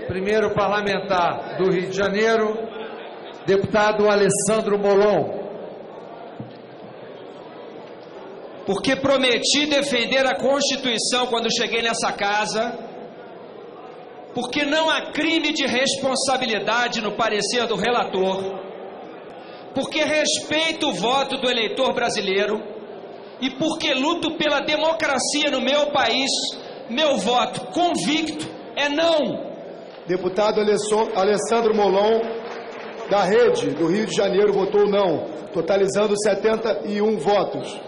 Primeiro parlamentar do Rio de Janeiro, deputado Alessandro Molon. Porque prometi defender a Constituição quando cheguei nessa casa, porque não há crime de responsabilidade no parecer do relator, porque respeito o voto do eleitor brasileiro e porque luto pela democracia no meu país, meu voto convicto é não. Deputado Alessandro Molon, da Rede do Rio de Janeiro, votou não, totalizando 71 votos.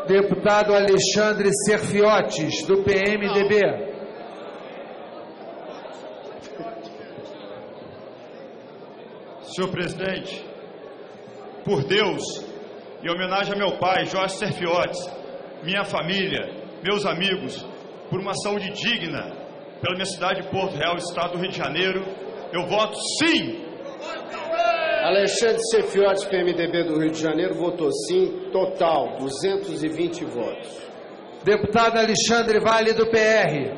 Deputado Alexandre Serfiotes, do PMDB. Senhor presidente, por Deus, em homenagem a meu pai, Jorge Serfiotes, minha família, meus amigos, por uma saúde digna, pela minha cidade de Porto Real, estado do Rio de Janeiro, eu voto sim. Alexandre Serfiotes, PMDB do Rio de Janeiro, votou sim, total, 220 votos. Deputado Alexandre Vale, do PR.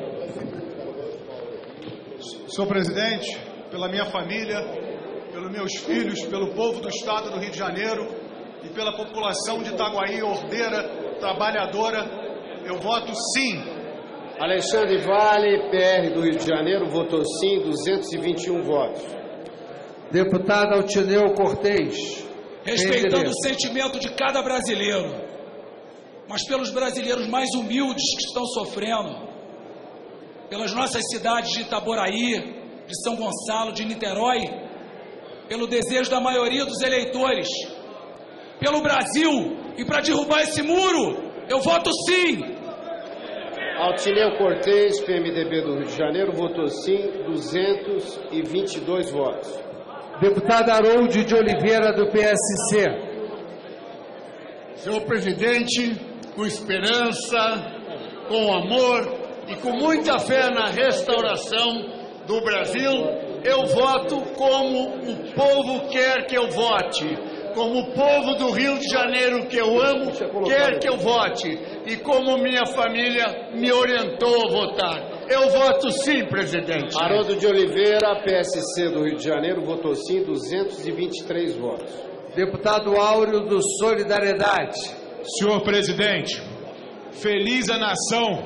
Senhor presidente, pela minha família, pelos meus filhos, pelo povo do estado do Rio de Janeiro e pela população de Itaguaí, ordeira, trabalhadora, eu voto sim. Alexandre Vale, PR do Rio de Janeiro, votou sim, 221 votos. Deputado Altineu Cortez. Respeitando o sentimento de cada brasileiro, mas pelos brasileiros mais humildes que estão sofrendo, pelas nossas cidades de Itaboraí, de São Gonçalo, de Niterói, pelo desejo da maioria dos eleitores, pelo Brasil e para derrubar esse muro, eu voto sim. Altineu Cortez, PMDB do Rio de Janeiro, votou sim, 222 votos. Deputado Harold de Oliveira, do PSC. Senhor presidente, com esperança, com amor e com muita fé na restauração do Brasil, eu voto como o povo quer que eu vote, como o povo do Rio de Janeiro que eu amo quer que eu vote e como minha família me orientou a votar. Eu voto sim, presidente. Haroldo de Oliveira, PSC do Rio de Janeiro, votou sim, 223 votos. Deputado Áureo, do Solidariedade. Senhor presidente, feliz a nação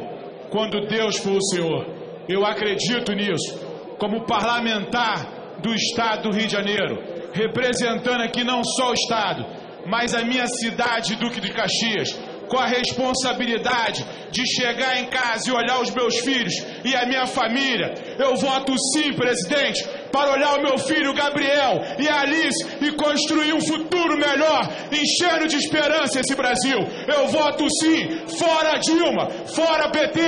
quando Deus for o Senhor. Eu acredito nisso. Como parlamentar do estado do Rio de Janeiro, representando aqui não só o estado, mas a minha cidade, Duque de Caxias, com a responsabilidade de chegar em casa e olhar os meus filhos e a minha família, eu voto sim, presidente, para olhar o meu filho Gabriel e a Alice e construir um futuro melhor, enchendo de esperança esse Brasil. Eu voto sim, fora Dilma, fora PT.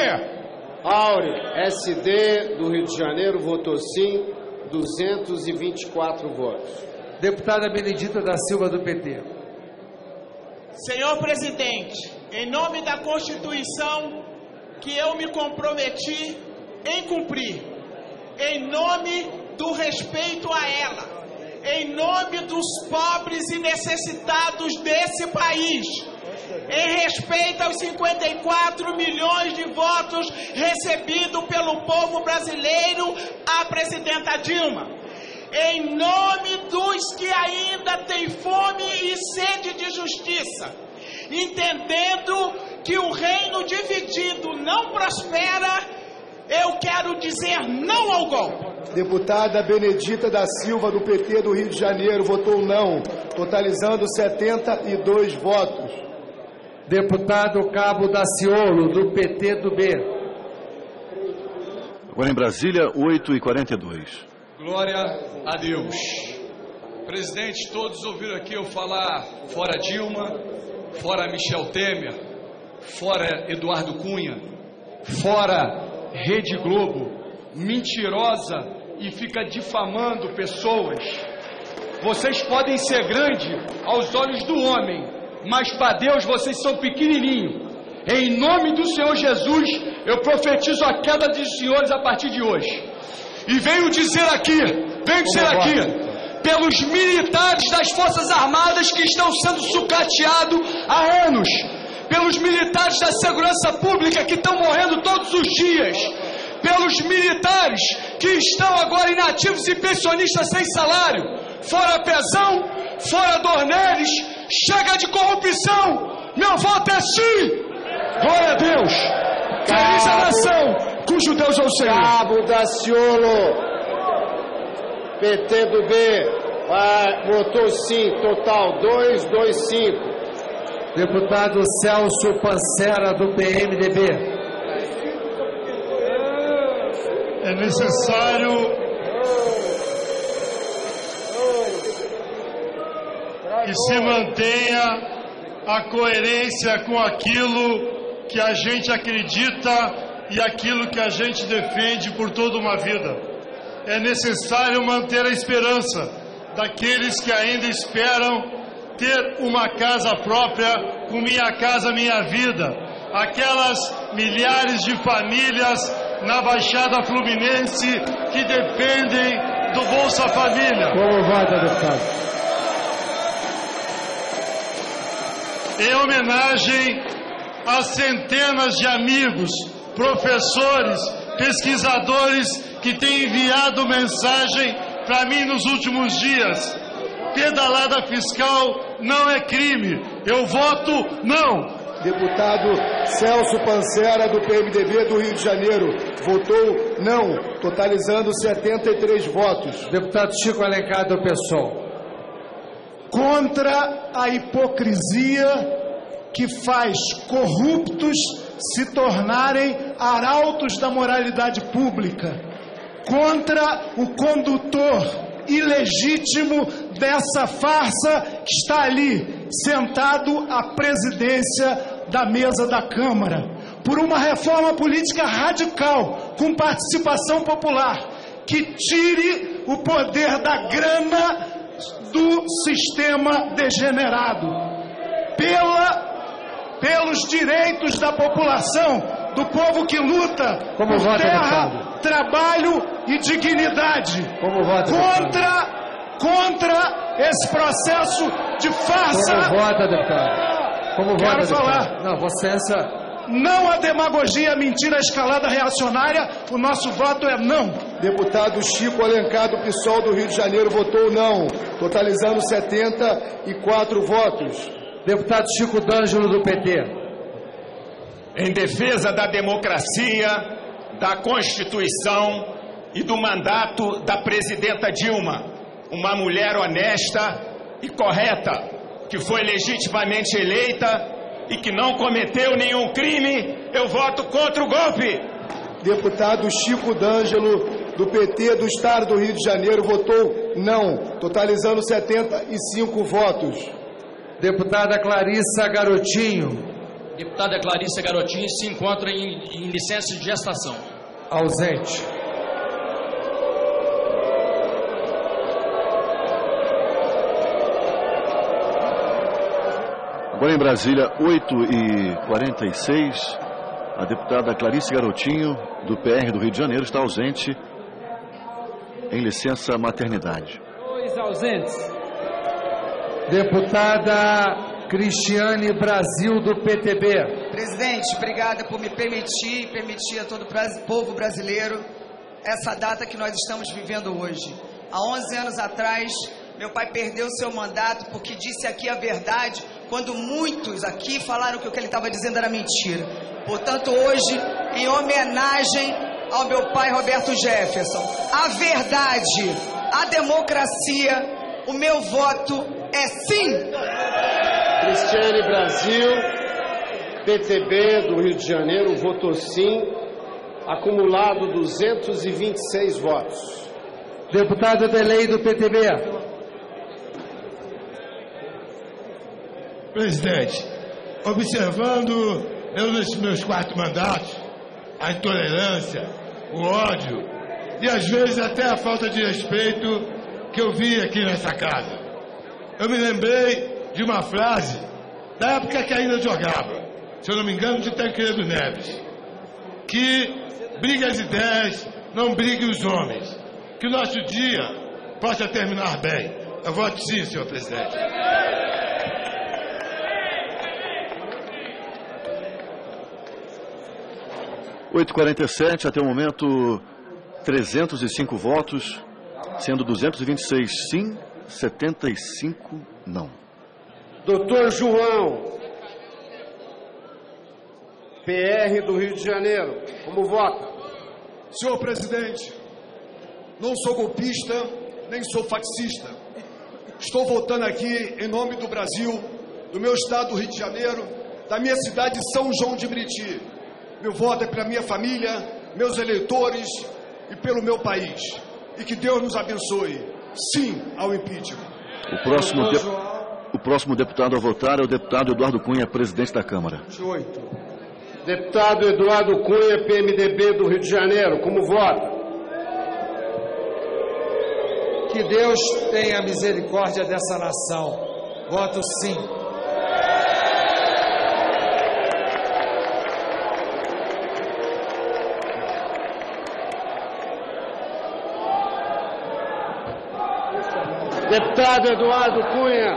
Áureo, SD do Rio de Janeiro, votou sim, 224 votos. Deputada Benedita da Silva, do PT. Senhor presidente, em nome da Constituição que eu me comprometi em cumprir, em nome do respeito a ela, em nome dos pobres e necessitados desse país, em respeito aos 54 milhões de votos recebidos pelo povo brasileiro à presidenta Dilma, em nome dos que ainda têm fome e sede de justiça, entendendo que o reino dividido não prospera, eu quero dizer não ao golpe. Deputada Benedita da Silva, do PT do Rio de Janeiro, votou não, totalizando 72 votos. Deputado Cabo Daciolo, do PT do B. Agora em Brasília, 8h42. Glória a Deus. Presidente, todos ouviram aqui eu falar fora Dilma, fora Michel Temer, fora Eduardo Cunha, fora Rede Globo, mentirosa e fica difamando pessoas. Vocês podem ser grandes aos olhos do homem, mas para Deus vocês são pequenininhos. Em nome do Senhor Jesus, eu profetizo a queda dos senhores a partir de hoje. E venho dizer aqui, pelos militares das Forças Armadas que estão sendo sucateados há anos, pelos militares da segurança pública que estão morrendo todos os dias, pelos militares que estão agora inativos e pensionistas sem salário. Fora Pezão, fora Dornelles, chega de corrupção. Meu voto é sim. Glória a Deus. Feliz a nação cujo Deus é o Senhor. Cabo Daciolo, PT do B, votou sim, total 225. Deputado Celso Pancera, do PMDB. É necessário que se mantenha a coerência com aquilo que a gente acredita e aquilo que a gente defende por toda uma vida. É necessário manter a esperança daqueles que ainda esperam ter uma casa própria, com Minha Casa Minha Vida. Aquelas milhares de famílias na Baixada Fluminense que dependem do Bolsa Família. Como vota, deputado? Em homenagem às centenas de amigos, professores, pesquisadores que têm enviado mensagem para mim nos últimos dias. Pedalada fiscal não é crime. Eu voto não. Deputado Celso Pancera, do PMDB do Rio de Janeiro, votou não, totalizando 73 votos. Deputado Chico Alencar, do PSOL. Contra a hipocrisia que faz corruptos se tornarem arautos da moralidade pública. Contra o condutor ilegítimo dessa farsa que está ali, sentado à presidência da mesa da Câmara, por uma reforma política radical, com participação popular, que tire o poder da grana do sistema degenerado, pelos direitos da população, do povo que luta Como por vota, terra, deputado? trabalho e dignidade. Como vota, contra esse processo de farsa. Como vota, deputado? Como vota, Quero deputado? falar. Não, Vossa Excelência. Não a demagogia, a mentira, a escalada reacionária. O nosso voto é não. Deputado Chico Alencar, do PSOL do Rio de Janeiro, votou não, totalizando 74 votos. Deputado Chico D'Angelo, do PT. Em defesa da democracia, da Constituição e do mandato da presidenta Dilma, uma mulher honesta e correta, que foi legitimamente eleita e que não cometeu nenhum crime, eu voto contra o golpe. Deputado Chico D'Angelo, do PT do Estado do Rio de Janeiro, votou não, totalizando 75 votos. Deputada Clarissa Garotinho. Deputada Clarissa Garotinho se encontra em licença de gestação. Ausente. Agora em Brasília, 8h46, a deputada Clarice Garotinho, do PR do Rio de Janeiro, está ausente em licença maternidade. 2 ausentes. Deputada Cristiane Brasil, do PTB. Presidente, obrigada por me permitir a todo o povo brasileiro essa data que nós estamos vivendo hoje. Há 11 anos atrás, meu pai perdeu seu mandato porque disse aqui a verdade, quando muitos aqui falaram que o que ele estava dizendo era mentira. Portanto, hoje, em homenagem ao meu pai Roberto Jefferson, a verdade, a democracia, o meu voto é sim. Cristiane Brasil, PTB do Rio de Janeiro, votou sim, acumulado 226 votos. Deputado Delei, do PTB. Presidente, observando nesses meus 4 mandatos a intolerância, o ódio e às vezes até a falta de respeito que eu vi aqui nessa casa, eu me lembrei de uma frase da época que ainda jogava, se eu não me engano, de Tancredo Neves, que brigue as ideias, não brigue os homens, que o nosso dia possa terminar bem. Eu voto sim, senhor presidente. (8h47), até o momento 305 votos, sendo 226 sim, 75 não. Doutor João, PR do Rio de Janeiro, como vota? Senhor presidente, não sou golpista, nem sou fascista. Estou votando aqui em nome do Brasil, do meu estado do Rio de Janeiro, da minha cidade de São João de Meriti. Meu voto é pela minha família, meus eleitores e pelo meu país. E que Deus nos abençoe. Sim ao impeachment. O próximo deputado a votar é o deputado Eduardo Cunha, presidente da Câmara. 28. Deputado Eduardo Cunha, PMDB do Rio de Janeiro, como vota? Que Deus tenha misericórdia dessa nação. Voto sim. Deputado Eduardo Cunha,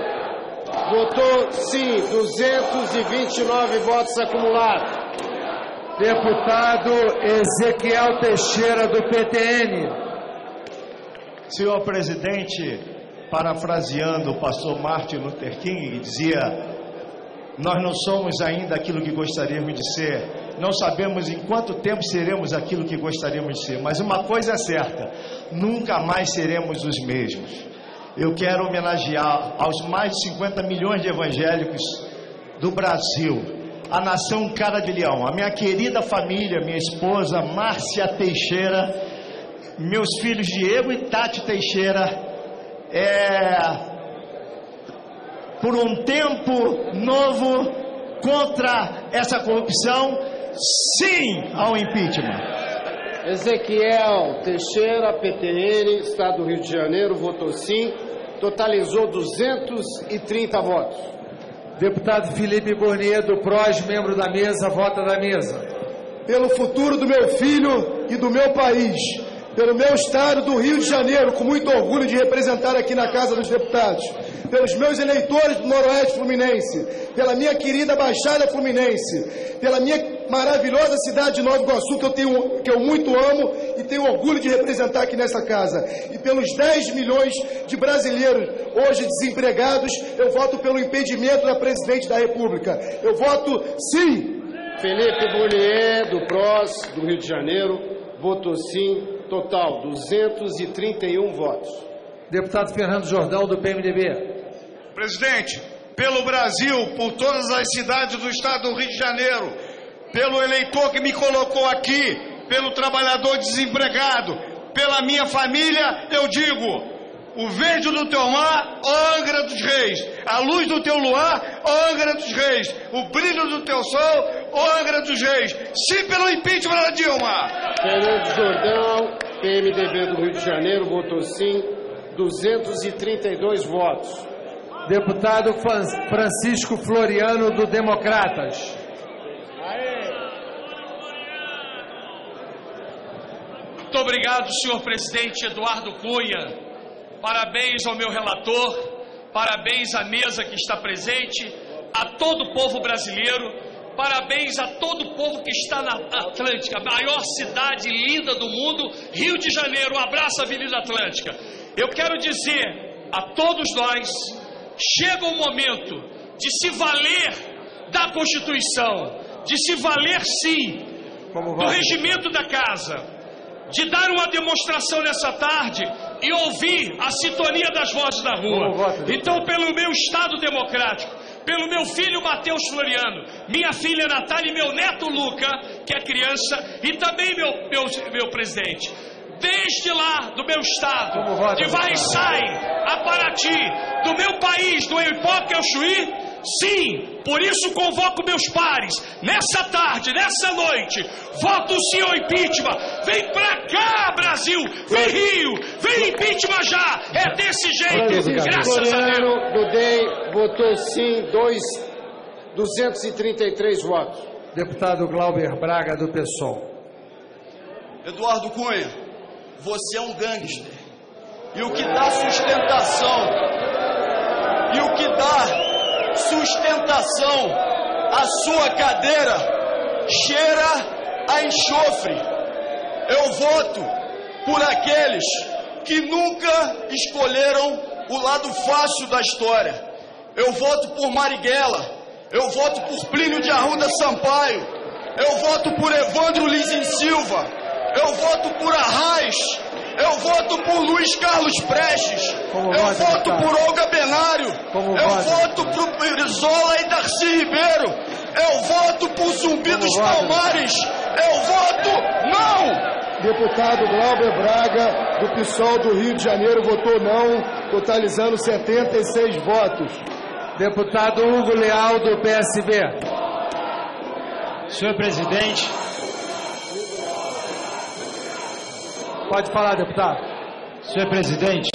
votou sim, 229 votos acumulados. Deputado Ezequiel Teixeira, do PTN. Senhor presidente, parafraseando o pastor Martin Luther King, dizia: nós não somos ainda aquilo que gostaríamos de ser, não sabemos em quanto tempo seremos aquilo que gostaríamos de ser, mas uma coisa é certa, nunca mais seremos os mesmos. Eu quero homenagear aos mais de 50 milhões de evangélicos do Brasil, a nação cara de leão, a minha querida família, minha esposa Márcia Teixeira, meus filhos Diego e Tati Teixeira, por um tempo novo contra essa corrupção, sim ao impeachment. Ezequiel Teixeira, PTN, Estado do Rio de Janeiro, votou sim, totalizou 230 votos. Deputado Felipe Bornier, do PROS, membro da mesa, vota da mesa. Pelo futuro do meu filho e do meu país, pelo meu estado do Rio de Janeiro, com muito orgulho de representar aqui na Casa dos Deputados, pelos meus eleitores do Noroeste Fluminense, pela minha querida Baixada Fluminense, pela minha maravilhosa cidade de Nova Iguaçu, que eu muito amo e tenho orgulho de representar aqui nessa casa, e pelos 10 milhões de brasileiros hoje desempregados, eu voto pelo impedimento da Presidente da República. Eu voto sim. Felipe Bornier, do PROS, do Rio de Janeiro, votou sim, total 231 votos. Deputado Fernando Jordão, do PMDB. Presidente, pelo Brasil, por todas as cidades do estado do Rio de Janeiro, pelo eleitor que me colocou aqui, pelo trabalhador desempregado, pela minha família, eu digo: o verde do teu mar, ó Angra dos Reis, a luz do teu luar, ó Angra dos Reis, o brilho do teu sol, ó Angra dos Reis. Sim pelo impeachment da Dilma. Fernando Jordão, PMDB do Rio de Janeiro, votou sim, 232 votos. Deputado Francisco Floriano, do Democratas. Muito obrigado, senhor presidente Eduardo Cunha. Parabéns ao meu relator, parabéns à mesa que está presente, a todo o povo brasileiro, parabéns a todo o povo que está na Atlântica, a maior cidade linda do mundo, Rio de Janeiro. Um abraço à Avenida Atlântica. Eu quero dizer a todos nós: chega o momento de se valer da Constituição, de se valer sim do regimento da casa, de dar uma demonstração nessa tarde e ouvir a sintonia das vozes da rua. Então, pelo meu Estado democrático, pelo meu filho Matheus Floriano, minha filha Natália e meu neto Luca, que é criança, e também meu presidente, desde lá do meu estado, de Varriçai a Paraty, do meu país, do Oiapoque ao Chuí, sim, por isso convoco meus pares, nessa tarde, nessa noite, voto sim ao impeachment. Vem pra cá, Brasil, vem Rio, vem impeachment já, é desse jeito, graças a Deus. Do DEM votou sim, 233 votos. Deputado Glauber Braga, do PSOL. Eduardo Cunha, você é um gangster, e o que dá sustentação à sua cadeira cheira a enxofre. Eu voto por aqueles que nunca escolheram o lado fácil da história. Eu voto por Marighella, eu voto por Plínio de Arruda Sampaio, eu voto por Evandro Lins Silva, eu voto por Arraes, eu voto por Luiz Carlos Prestes, eu voto por Olga Benário, eu voto por Brizola e Darcy Ribeiro, eu voto por Zumbi dos Palmares, eu voto não! Deputado Glauber Braga, do PSOL do Rio de Janeiro, votou não, totalizando 76 votos. Deputado Hugo Leal, do PSB. Senhor presidente. Pode falar, deputado. Senhor presidente,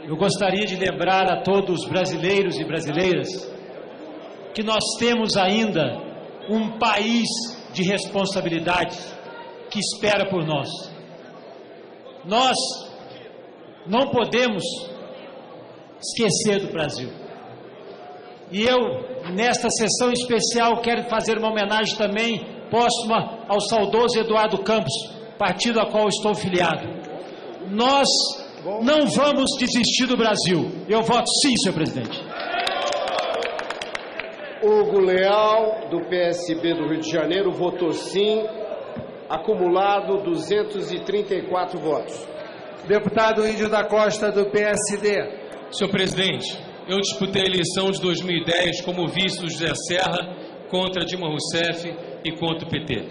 eu gostaria de lembrar a todos os brasileiros e brasileiras que nós temos ainda um país de responsabilidades que espera por nós. Nós não podemos esquecer do Brasil. E eu, nesta sessão especial, quero fazer uma homenagem também póstuma ao saudoso Eduardo Campos, partido a qual estou filiado. Nós não vamos desistir do Brasil. Eu voto sim, senhor presidente. Hugo Leal, do PSB do Rio de Janeiro, votou sim. Acumulado 234 votos. Deputado Índio da Costa, do PSD. Senhor presidente, eu disputei a eleição de 2010 como vice do José Serra contra Dilma Rousseff e contra o PT.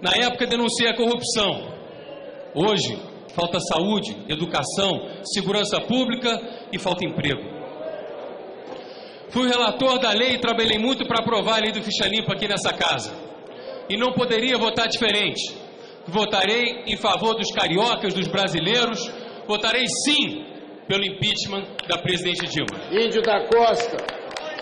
Na época denunciei a corrupção. Hoje, falta saúde, educação, segurança pública e falta emprego. Fui relator da lei e trabalhei muito para aprovar a lei do ficha limpa aqui nessa casa. E não poderia votar diferente. Votarei em favor dos cariocas, dos brasileiros. Votarei sim pelo impeachment da presidente Dilma. Índio da Costa,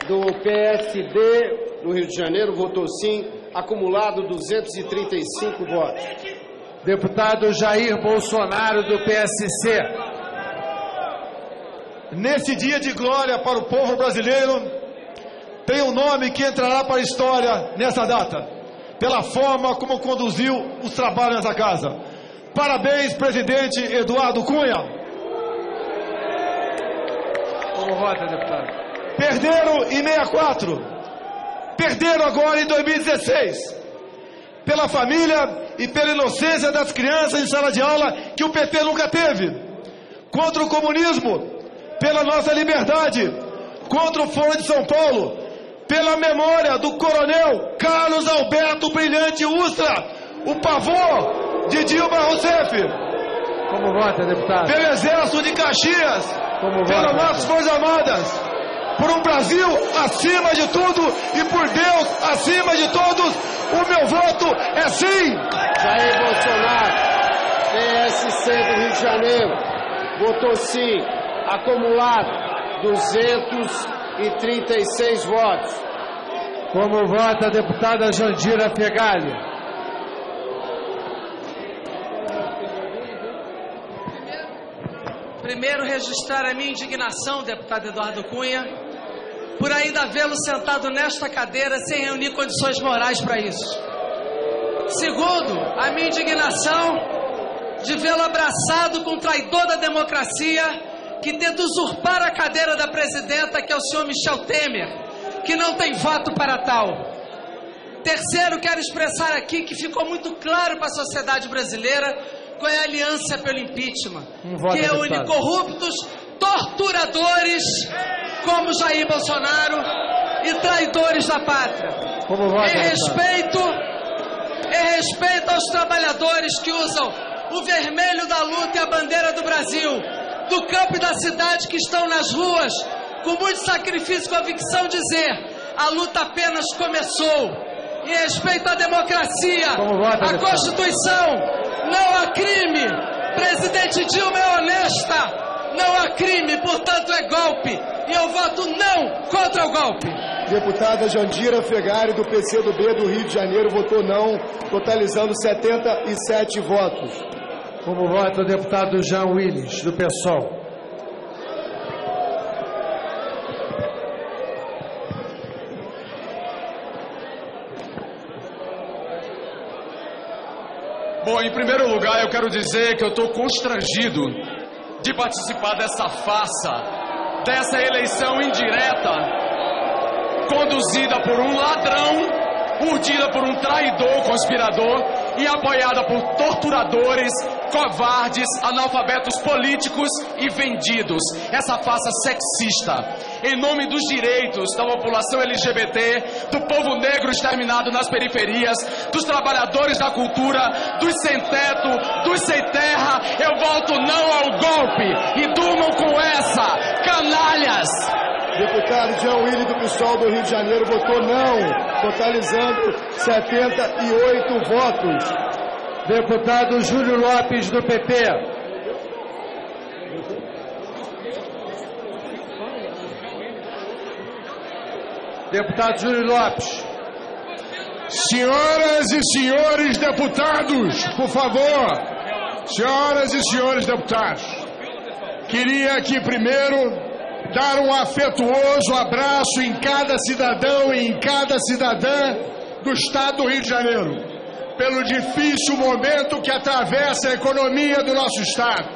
do PSD do Rio de Janeiro, votou sim. Acumulado 235 votos. Deputado Jair Bolsonaro, do PSC. Nesse dia de glória para o povo brasileiro, tem um nome que entrará para a história nessa data, pela forma como conduziu os trabalhos nessa casa. Parabéns, presidente Eduardo Cunha. Como vota, deputado? Perderam em 64, perderam agora em 2016, pela família e pela inocência das crianças em sala de aula que o PT nunca teve, contra o comunismo, pela nossa liberdade, contra o Foro de São Paulo, pela memória do coronel Carlos Alberto Brilhante Ustra, o pavô de Dilma Rousseff. Como vota, deputado? Pelo Exército de Caxias, pelas nossas Forças Armadas, por um Brasil acima de tudo e por Deus acima de todos, o meu voto é sim. Jair Bolsonaro, PSC do Rio de Janeiro, votou sim. Acumulado 236 votos. Como vota a deputada Jandira Fegali? Primeiro, registrar a minha indignação, deputado Eduardo Cunha, por ainda vê-lo sentado nesta cadeira sem reunir condições morais para isso. Segundo, a minha indignação de vê-lo abraçado com um traidor da democracia que tenta usurpar a cadeira da presidenta, que é o senhor Michel Temer, que não tem voto para tal. Terceiro, quero expressar aqui que ficou muito claro para a sociedade brasileira qual é a aliança pelo impeachment, que reúne corruptos, torturadores, como Jair Bolsonaro, e traidores da pátria. Em respeito aos trabalhadores que usam o vermelho da luta e a bandeira do Brasil, do campo e da cidade, que estão nas ruas, com muito sacrifício e convicção, dizer: a luta apenas começou. Em respeito à democracia, à Constituição, não há crime. Presidente Dilma é honesta, não há crime, portanto é golpe. E eu voto não contra o golpe. Deputada Jandira Fegali, do PCdoB do Rio de Janeiro, votou não, totalizando 77 votos. Como vota o deputado Jean Willis, do PSOL? Bom, em primeiro lugar, eu quero dizer que eu estou constrangido de participar dessa farsa, dessa eleição indireta, conduzida por um ladrão, urdida por um traidor, conspirador e apoiada por torturadores, covardes, analfabetos políticos e vendidos. Essa farsa sexista, em nome dos direitos da população LGBT, do povo negro exterminado nas periferias, dos trabalhadores da cultura, dos sem teto, dos sem terra, eu voto não ao golpe e durmam com essa, canalhas! Deputado Jean Willy do PSOL do Rio de Janeiro votou não, totalizando 78 votos. Deputado Júlio Lopes do PP. Deputado Júlio Lopes. Senhoras e senhores deputados, por favor. Senhoras e senhores deputados, queria aqui primeiro dar um afetuoso abraço em cada cidadão e em cada cidadã do Estado do Rio de Janeiro, pelo difícil momento que atravessa a economia do nosso Estado.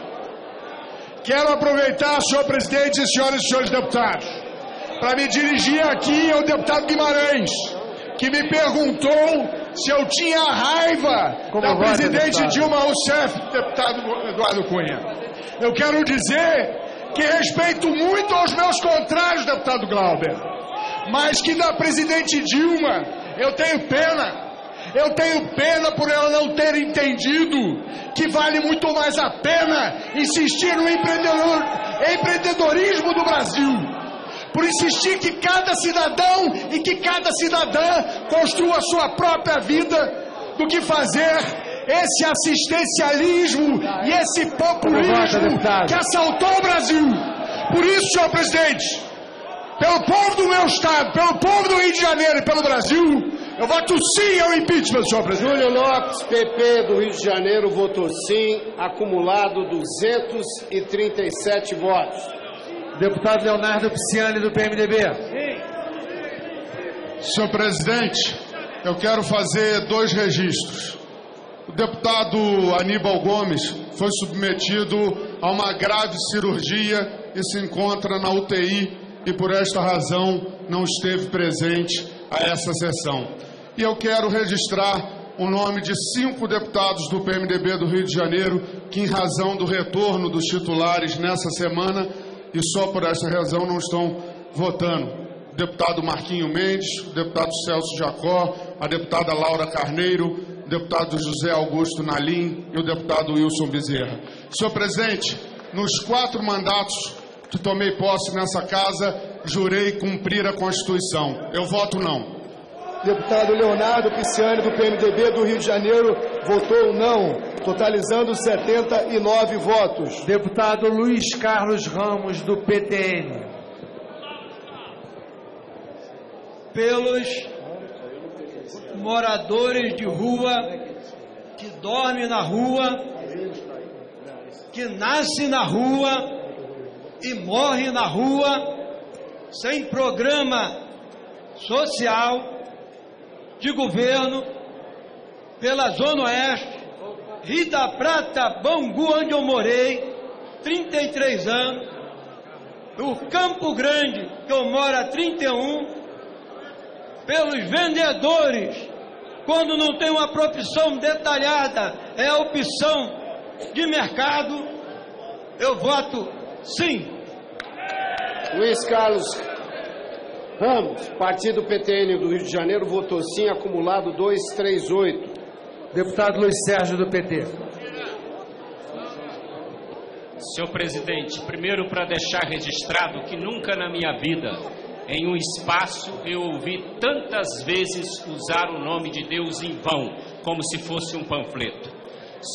Quero aproveitar, senhor presidente e senhoras e senhores deputados, para me dirigir aqui ao deputado Guimarães, que me perguntou se eu tinha raiva da presidente Dilma Rousseff, deputado Eduardo Cunha. Eu quero dizer que respeito muito aos meus contrários, deputado Glauber, mas que da presidente Dilma eu tenho pena. Eu tenho pena por ela não ter entendido que vale muito mais a pena insistir no empreendedorismo do Brasil, por insistir que cada cidadão e que cada cidadã construa a sua própria vida, do que fazer esse assistencialismo e esse populismo que assaltou o Brasil. Por isso, senhor presidente, pelo povo do meu estado, pelo povo do Rio de Janeiro e pelo Brasil, eu voto sim ao impeachment, senhor presidente. Júlio Lopes, PP do Rio de Janeiro, votou sim, acumulado 237 votos. Deputado Leonardo Pisciani do PMDB. Senhor presidente, eu quero fazer 2 registros. O deputado Aníbal Gomes foi submetido a uma grave cirurgia e se encontra na UTI e por esta razão não esteve presente a essa sessão. E eu quero registrar o nome de 5 deputados do PMDB do Rio de Janeiro que, em razão do retorno dos titulares nessa semana e só por esta razão não estão votando. O deputado Marquinho Mendes, o deputado Celso Jacó, a deputada Laura Carneiro, o deputado José Augusto Nalim e o deputado Wilson Bezerra. Senhor presidente, nos 4 mandatos que tomei posse nessa casa, jurei cumprir a Constituição. Eu voto não. Deputado Leonardo Pisciani do PMDB do Rio de Janeiro votou não, totalizando 79 votos. Deputado Luiz Carlos Ramos do PTN. Pelos moradores de rua, que dormem na rua, que nascem na rua e morrem na rua, sem programa social de governo, pela Zona Oeste, Rio da Prata, Bangu, onde eu morei, 33 anos, o Campo Grande, que eu moro há 31, pelos vendedores, quando não tem uma profissão detalhada, é a opção de mercado, eu voto sim. Luiz Carlos Ramos, Partido PTN do Rio de Janeiro, votou sim, acumulado 238. Deputado Luiz Sérgio do PT. Senhor presidente, primeiro para deixar registrado que nunca na minha vida, em um espaço, eu ouvi tantas vezes usar o nome de Deus em vão, como se fosse um panfleto.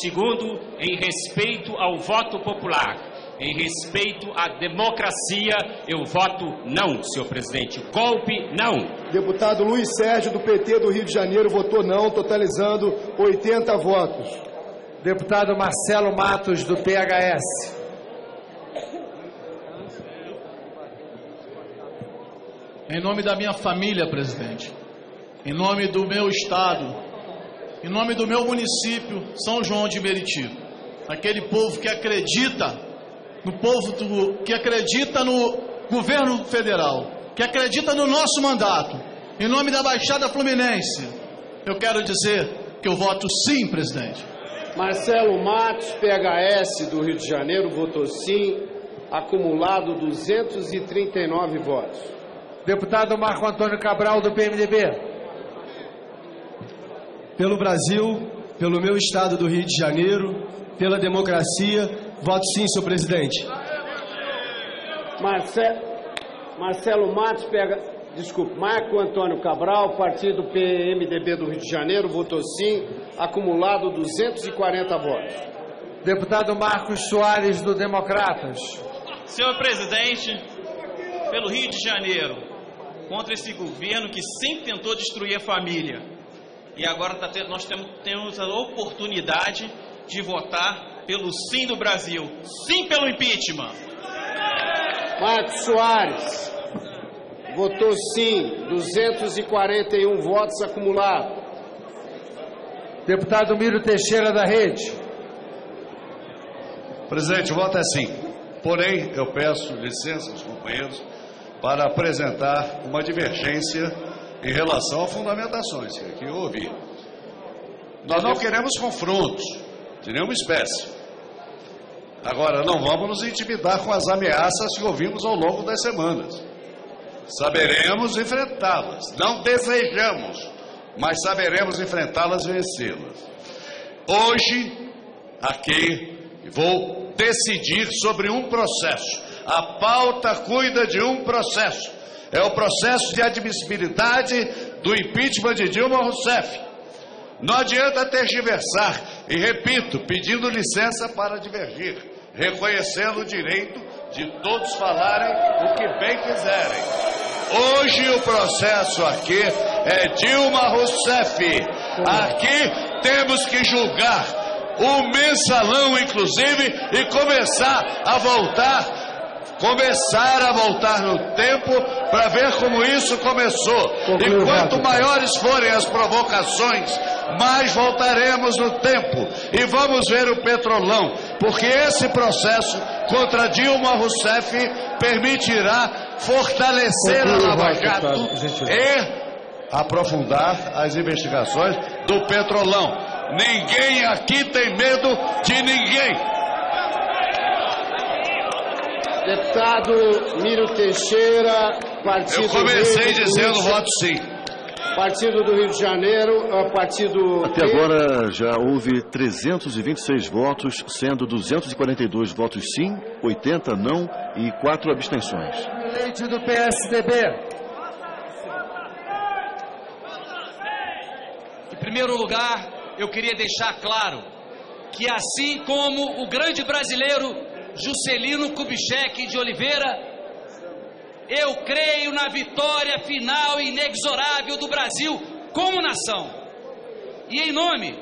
Segundo, em respeito ao voto popular, em respeito à democracia, eu voto não, senhor presidente. Golpe, não. Deputado Luiz Sérgio do PT do Rio de Janeiro votou não, totalizando 80 votos. Deputado Marcelo Matos do PHS. Em nome da minha família, presidente, em nome do meu estado, em nome do meu município, São João de Meriti, aquele povo que acredita que acredita no governo federal, que acredita no nosso mandato, em nome da Baixada Fluminense, eu quero dizer que eu voto sim, presidente. Marcelo Matos, PHS do Rio de Janeiro, votou sim, acumulado 239 votos. Deputado Marco Antônio Cabral, do PMDB. Pelo Brasil, pelo meu estado do Rio de Janeiro, pela democracia, voto sim, senhor presidente. Marcelo Matos, Marco Antônio Cabral, partido PMDB do Rio de Janeiro, votou sim, acumulado 240 votos. Deputado Marcos Soares, do Democratas. Senhor presidente, pelo Rio de Janeiro, contra esse governo que sempre tentou destruir a família. E agora nós temos a oportunidade de votar pelo sim do Brasil. Sim pelo impeachment. Marcos Soares votou sim, 241 votos acumulados. Deputado Miro Teixeira, da Rede. Presidente, o voto é sim. Porém, eu peço licença aos companheiros para apresentar uma divergência em relação a fundamentações que aqui eu ouvi. Nós não queremos confrontos de nenhuma espécie. Agora, não vamos nos intimidar com as ameaças que ouvimos ao longo das semanas. Saberemos enfrentá-las. Não desejamos, mas saberemos enfrentá-las e vencê-las. Hoje, aqui, vou decidir sobre um processo. A pauta cuida de um processo. É o processo de admissibilidade do impeachment de Dilma Rousseff. Não adianta tergiversar, e repito, pedindo licença para divergir, reconhecendo o direito de todos falarem o que bem quiserem. Hoje o processo aqui é Dilma Rousseff. Aqui temos que julgar o mensalão, inclusive, e começar a voltar no tempo para ver como isso começou. E quanto maiores forem as provocações, mais voltaremos no tempo e vamos ver o Petrolão, porque esse processo contra Dilma Rousseff permitirá fortalecer a Lava Jato e aprofundar as investigações do Petrolão. Ninguém aqui tem medo de ninguém. Deputado Miro Teixeira, partido. Eu comecei Rede, dizendo voto sim. Partido do Rio de Janeiro, partido. Até agora já houve 326 votos, sendo 242 votos sim, 80 não e 4 abstenções. Leite do PSDB. Em primeiro lugar, eu queria deixar claro que assim como o grande brasileiro Juscelino Kubitschek de Oliveira, eu creio na vitória final e inexorável do Brasil como nação. E em nome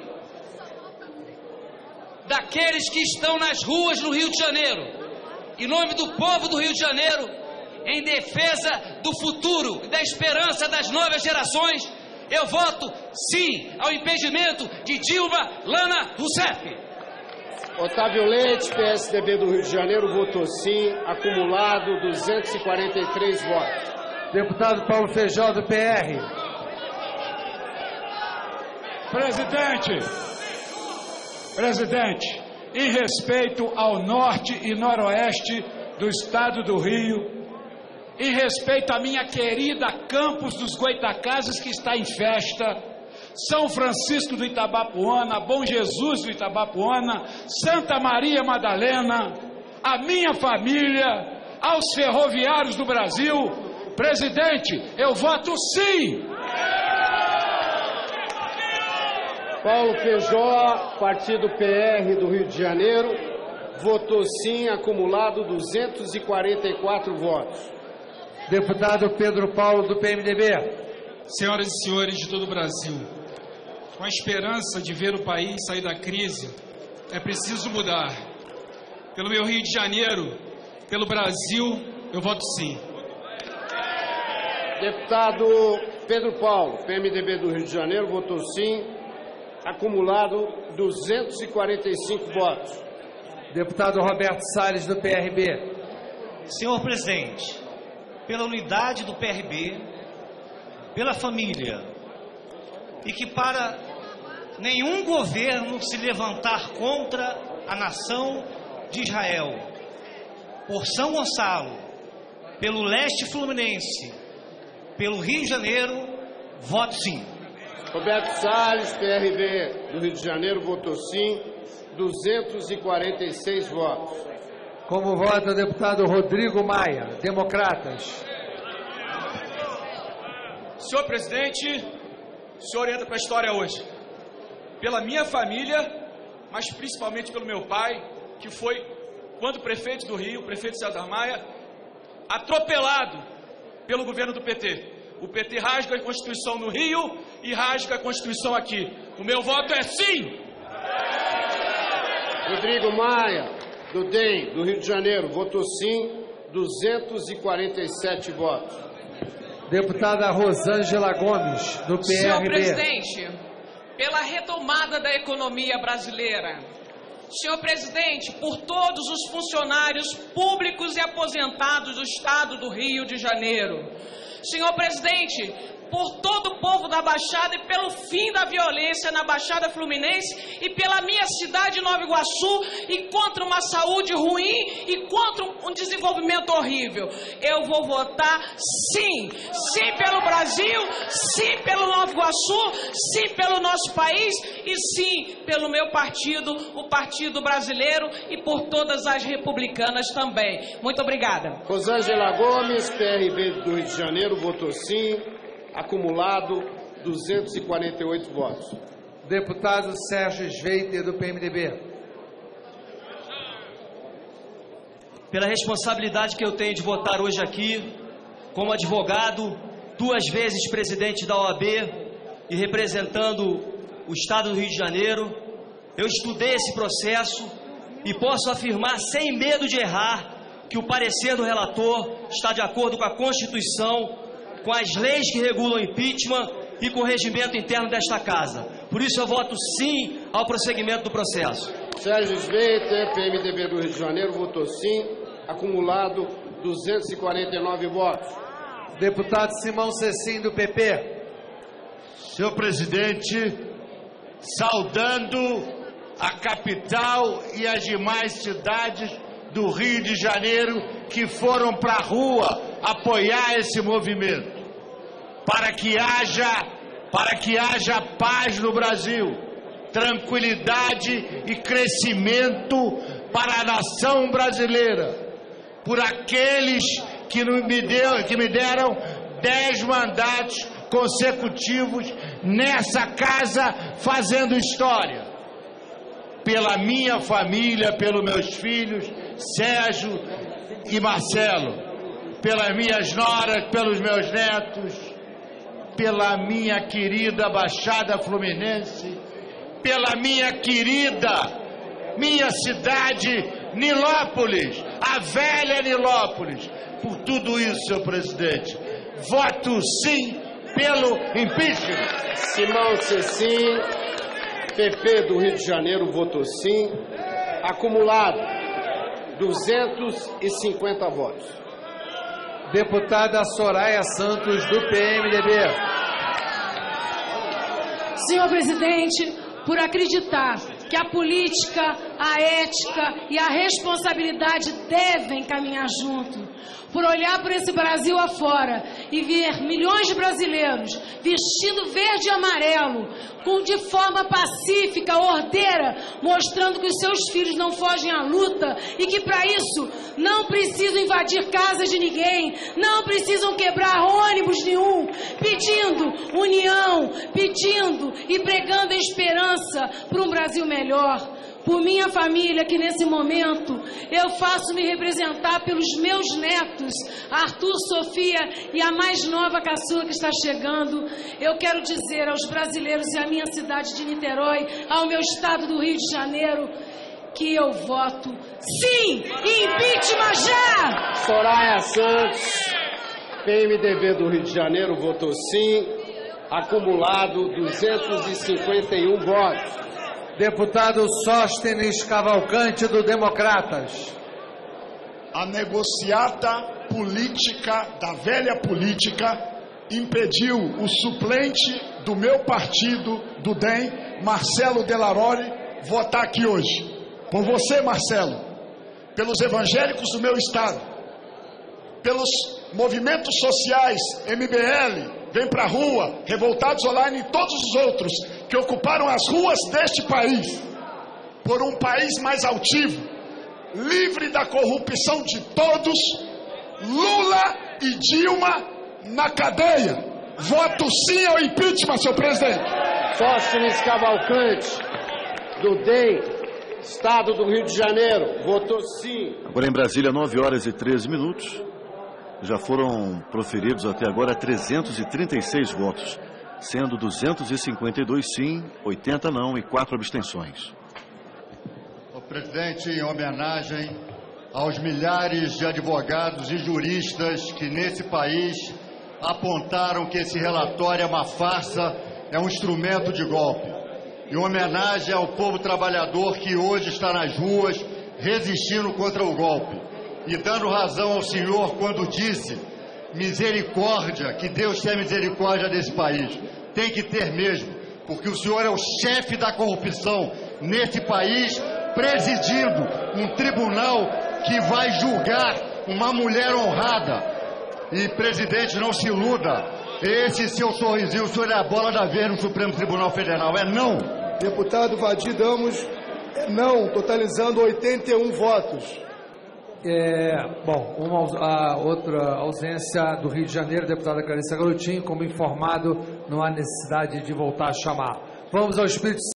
daqueles que estão nas ruas no Rio de Janeiro, em nome do povo do Rio de Janeiro, em defesa do futuro e da esperança das novas gerações, eu voto sim ao impedimento de Dilma Lana Rousseff. Otávio Leite, PSDB do Rio de Janeiro, votou sim, acumulado 243 votos. Deputado Paulo Feijó, do PR. Presidente, em respeito ao norte e noroeste do estado do Rio, em respeito à minha querida Campos dos Goitacazes, que está em festa, São Francisco do Itabapuana, Bom Jesus do Itabapuana, Santa Maria Madalena, a minha família, aos ferroviários do Brasil, presidente, eu voto sim! Paulo Feijó, partido PR do Rio de Janeiro, votou sim, acumulado 244 votos. Deputado Pedro Paulo, do PMDB. Senhoras e senhores de todo o Brasil, com a esperança de ver o país sair da crise, é preciso mudar. Pelo meu Rio de Janeiro, pelo Brasil, eu voto sim. Deputado Pedro Paulo, PMDB do Rio de Janeiro, votou sim, Acumulado 245 votos. Deputado Roberto Salles, do PRB. Senhor presidente, pela unidade do PRB, pela família, e que para nenhum governo se levantar contra a nação de Israel, por São Gonçalo, pelo leste fluminense, pelo Rio de Janeiro, voto sim. Roberto Salles, PRB do Rio de Janeiro, votou sim, 246 votos. Como vota o deputado Rodrigo Maia, Democratas. Senhor presidente, o senhor entra para a história hoje. Pela minha família, mas principalmente pelo meu pai, que foi, quando prefeito do Rio, o prefeito César Maia, atropelado pelo governo do PT. O PT rasga a Constituição no Rio e rasga a Constituição aqui. O meu voto é sim! Rodrigo Maia, do DEM, do Rio de Janeiro, votou sim, 247 votos. Deputada Rosângela Gomes, do PRB. Senhor presidente, pela retomada da economia brasileira. Senhor presidente, por todos os funcionários públicos e aposentados do Estado do Rio de Janeiro. Senhor presidente, por todo o povo da Baixada e pelo fim da violência na Baixada Fluminense e pela minha cidade, Nova Iguaçu, e contra uma saúde ruim e contra um desenvolvimento horrível. Eu vou votar sim, sim pelo Brasil, sim pelo Nova Iguaçu, sim pelo nosso país e sim pelo meu partido, o Partido Brasileiro, e por todas as republicanas também. Muito obrigada. Rosângela Gomes, PRB do Rio de Janeiro, votou sim. Acumulado 248 votos. Deputado Sérgio Sveiter, do PMDB. Pela responsabilidade que eu tenho de votar hoje aqui, como advogado, 2 vezes presidente da OAB e representando o Estado do Rio de Janeiro, eu estudei esse processo e posso afirmar sem medo de errar que o parecer do relator está de acordo com a Constituição, com as leis que regulam o impeachment e com o regimento interno desta casa. Por isso eu voto sim ao prosseguimento do processo. Sérgio Sveiter, PMDB do Rio de Janeiro, votou sim, acumulado 249 votos. Deputado Simão Cecim, do PP. Senhor presidente, saudando a capital e as demais cidades do Rio de Janeiro que foram para a rua apoiar esse movimento, para que haja paz no Brasil, tranquilidade e crescimento para a nação brasileira, por aqueles que me deram 10 mandatos consecutivos nessa casa fazendo história, pela minha família, pelos meus filhos Sérgio e Marcelo, pelas minhas noras, pelos meus netos, pela minha querida Baixada Fluminense, pela minha cidade Nilópolis, a velha Nilópolis. Por tudo isso, senhor presidente, voto sim pelo impeachment. Simão Cecim, PP do Rio de Janeiro, votou sim, acumulado 250 votos. Deputada Soraya Santos, do PMDB. Senhor presidente, por acreditar que a política, a ética e a responsabilidade devem caminhar junto, por olhar por esse Brasil afora e ver milhões de brasileiros vestindo verde e amarelo, de forma pacífica, ordeira, mostrando que os seus filhos não fogem à luta e que para isso não precisam invadir casas de ninguém, não precisam quebrar ônibus nenhum, pedindo união, pedindo e pregando a esperança para um Brasil melhor. Por minha família, que nesse momento eu faço me representar pelos meus netos, Arthur, Sofia e a mais nova caçula que está chegando, eu quero dizer aos brasileiros e à minha cidade de Niterói, ao meu estado do Rio de Janeiro, que eu voto sim, impeachment já! Soraya Santos, PMDB do Rio de Janeiro, votou sim, acumulado 251 votos. Deputado Sóstenes Cavalcante, do Democratas. A negociata política da velha política impediu o suplente do meu partido, do DEM, Marcelo Delarore, votar aqui hoje. Por você, Marcelo, pelos evangélicos do meu estado, pelos movimentos sociais, MBL, Vem Pra Rua, Revoltados Online e todos os outros que ocuparam as ruas deste país, por um país mais altivo, livre da corrupção de todos, Lula e Dilma na cadeia. Voto sim ao impeachment, senhor presidente. Sóstenes Cavalcante, do DEM, Estado do Rio de Janeiro, votou sim. Agora em Brasília, 9 horas e 13 minutos. Já foram proferidos até agora 336 votos, sendo 252 sim, 80 não e 4 abstenções. O presidente, em homenagem aos milhares de advogados e juristas que nesse país apontaram que esse relatório é uma farsa, é um instrumento de golpe. Em homenagem ao povo trabalhador que hoje está nas ruas resistindo contra o golpe. E dando razão ao senhor quando disse misericórdia, que Deus tenha misericórdia desse país. Tem que ter mesmo, porque o senhor é o chefe da corrupção nesse país, presidindo um tribunal que vai julgar uma mulher honrada. E, presidente, não se iluda, esse seu sorrisinho, o senhor é a bola da vez no Supremo Tribunal Federal, é não. Deputado Vadir Damos, é não, totalizando 81 votos. A outra ausência do Rio de Janeiro, deputada Clarissa Garotinho, como informado, não há necessidade de voltar a chamar. Vamos ao Espírito